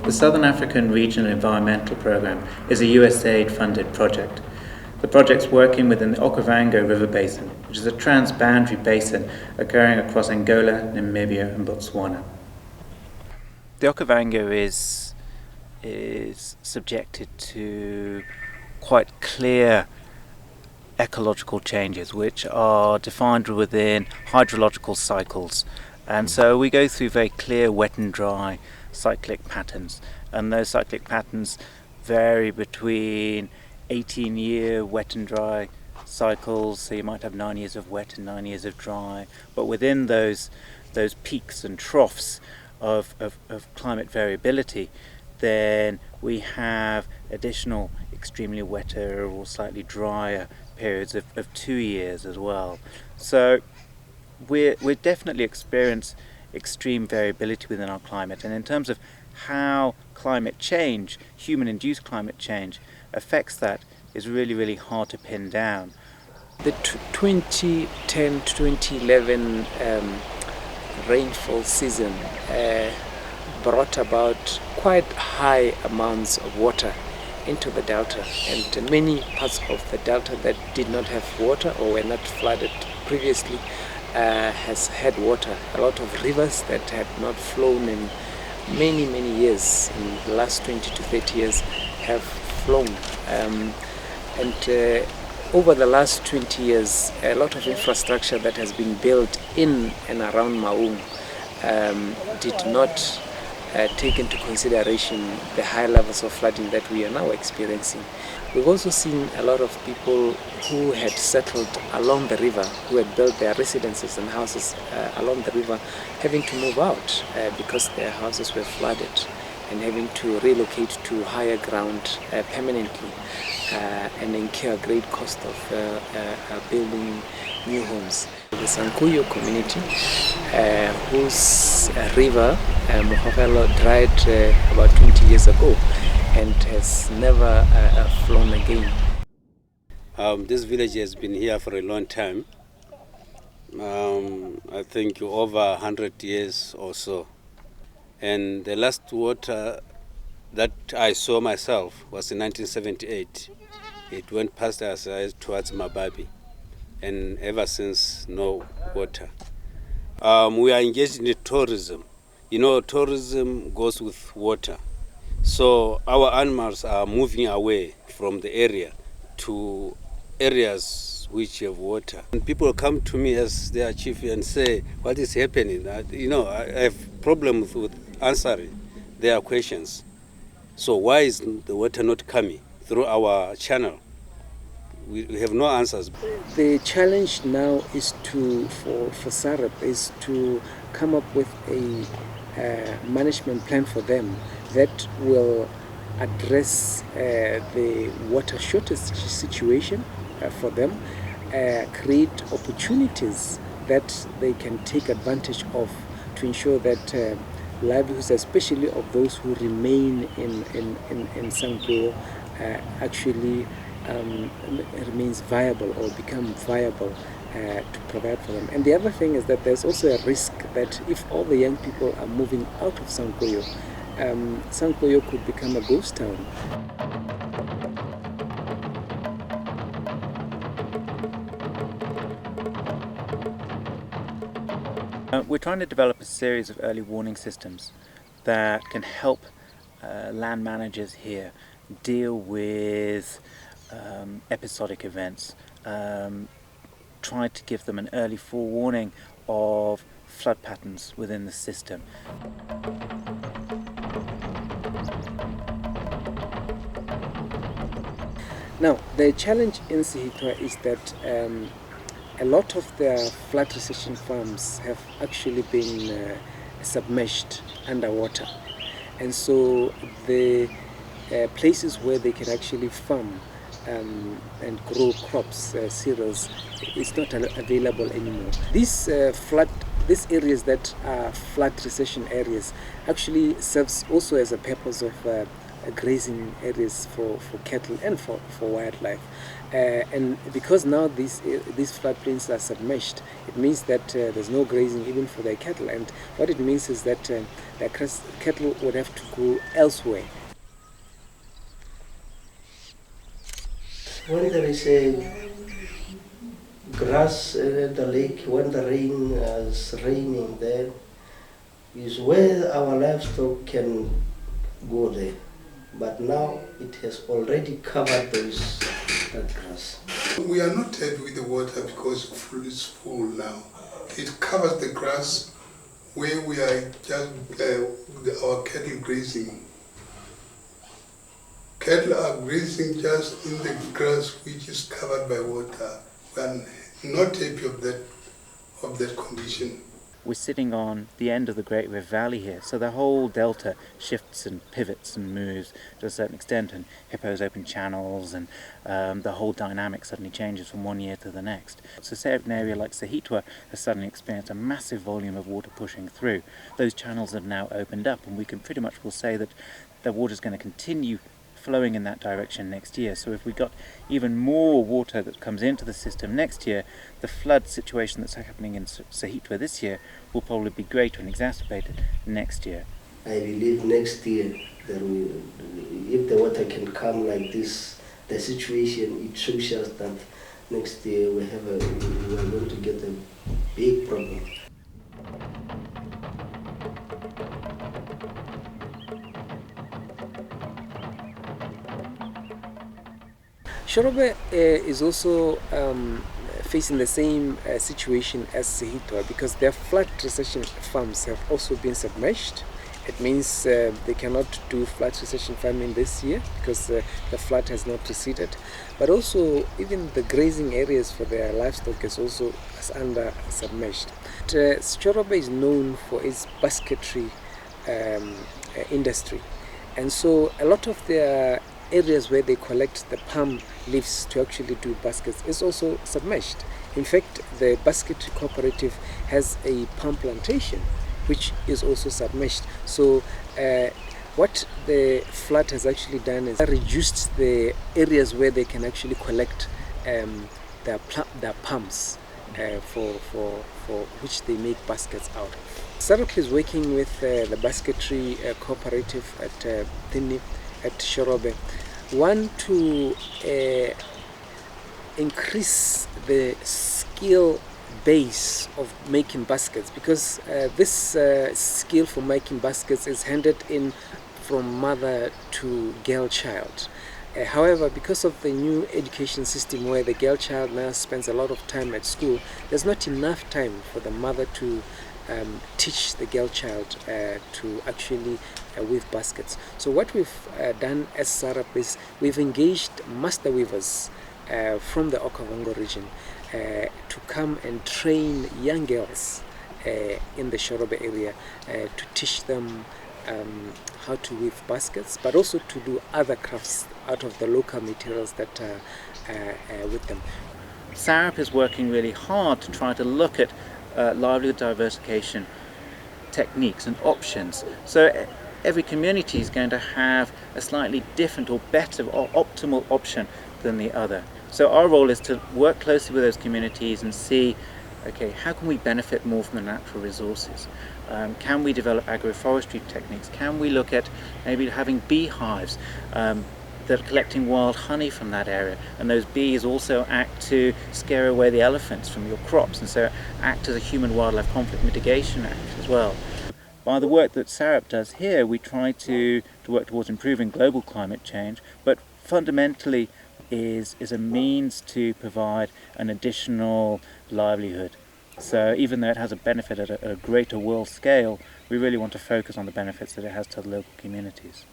The Southern African Regional Environmental Programme is a USAID-funded project. The project's working within the Okavango River Basin, which is a trans-boundary basin occurring across Angola, Namibia and Botswana. The Okavango is subjected to quite clear ecological changes which are defined within hydrological cycles, and so we go through very clear wet and dry cyclic patterns, and those cyclic patterns vary between 18-year wet and dry cycles, so you might have 9 years of wet and 9 years of dry, but within those peaks and troughs of climate variability, then we have additional extremely wetter or slightly drier periods of 2 years as well. So we definitely experience extreme variability within our climate, and in terms of how climate change, human-induced climate change, affects that is really, really hard to pin down. The 2010 to 2011 rainfall season brought about quite high amounts of water into the delta, and many parts of the delta that did not have water or were not flooded previously has had water. A lot of rivers that had not flown in many years, in the last 20 to 30 years, have flown. Over the last 20 years, a lot of infrastructure that has been built in and around Maung did not take into consideration the high levels of flooding that we are now experiencing. We've also seen a lot of people who had settled along the river, who had built their residences and houses along the river, having to move out because their houses were flooded, and having to relocate to higher ground permanently and incur a great cost of building new homes. The Sankuyo Community, whose river Mohokelo dried about 20 years ago and has never flown again. This village has been here for a long time, I think over 100 years or so. And the last water that I saw myself was in 1978. It went past us towards Mababi, and ever since, no water. We are engaged in tourism. You know, tourism goes with water. So our animals are moving away from the area to areas which have water. And people come to me as their chief and say, what is happening? I have problems with answering their questions. So why is the water not coming through our channel? We have no answers. The challenge now is for SAREP is to come up with a management plan for them that will address the water shortage situation for them, create opportunities that they can take advantage of to ensure that livelihoods, especially of those who remain in Sankuyo, actually remains viable or become viable to provide for them. And the other thing is that there's also a risk that if all the young people are moving out of Sankuyo, Sankuyo could become a ghost town. We're trying to develop a series of early warning systems that can help land managers here deal with episodic events, try to give them an early forewarning of flood patterns within the system. Now, the challenge in Sehithwa is that a lot of the flood resistant farms have actually been submerged underwater, and so the places where they can actually farm and grow crops, cereals, it's not available anymore. These areas that are flood recession areas actually serves also as a purpose of grazing areas for cattle and for wildlife. And because now these floodplains are submerged, it means that there's no grazing even for their cattle. And what it means is that the cattle would have to go elsewhere. When there is a grass at the lake, when the rain is raining there, is where our livestock can go there. But now it has already covered that grass. We are not happy with the water because it's full now. It covers the grass where we are just our cattle grazing. Cattle are grazing just in the grass which is covered by water. We are not happy of that condition. We're sitting on the end of the Great Rift Valley here, so the whole delta shifts and pivots and moves to a certain extent, and hippos open channels, and the whole dynamic suddenly changes from one year to the next. So say an area like Sehithwa has suddenly experienced a massive volume of water pushing through. Those channels have now opened up, and we can pretty much will say that the water is going to continue flowing in that direction next year. So if we got even more water that comes into the system next year, the flood situation that's happening in Sehithwa this year will probably be greater and exacerbated next year. I believe next year, if the water can come like this, the situation, it shows us that next year we are going to get a big problem. Shorobe is also facing the same situation as Sehithwa because their flood recession farms have also been submerged. It means they cannot do flood recession farming this year because the flood has not receded. But also even the grazing areas for their livestock is also under submerged. Shorobe is known for its basketry industry, and so a lot of their areas where they collect the palm leaves to actually do baskets is also submerged. In fact, the basketry cooperative has a palm plantation which is also submerged. So what the flood has actually done is reduced the areas where they can actually collect their palms for which they make baskets out of. SAREP is working with the basketry cooperative at Tini, at Shorobe, one to increase the skill base of making baskets, because this skill for making baskets is handed in from mother to girl child. However, because of the new education system where the girl child now spends a lot of time at school, there's not enough time for the mother to teach the girl child to actually weave baskets. So what we've done as SAREP is we've engaged master weavers from the Okavango region to come and train young girls in the Shorobe area to teach them how to weave baskets, but also to do other crafts out of the local materials that are with them. SAREP is working really hard to try to look at livelihood diversification techniques and options. So every community is going to have a slightly different or better or optimal option than the other. So our role is to work closely with those communities and see, okay, how can we benefit more from the natural resources? Can we develop agroforestry techniques? Can we look at maybe having beehives that are collecting wild honey from that area, and those bees also act to scare away the elephants from your crops, and so act as a human-wildlife conflict mitigation act as well. By the work that SAREP does here, we try to work towards improving global climate change, but fundamentally is a means to provide an additional livelihood. So even though it has a benefit at a greater world scale, we really want to focus on the benefits that it has to the local communities.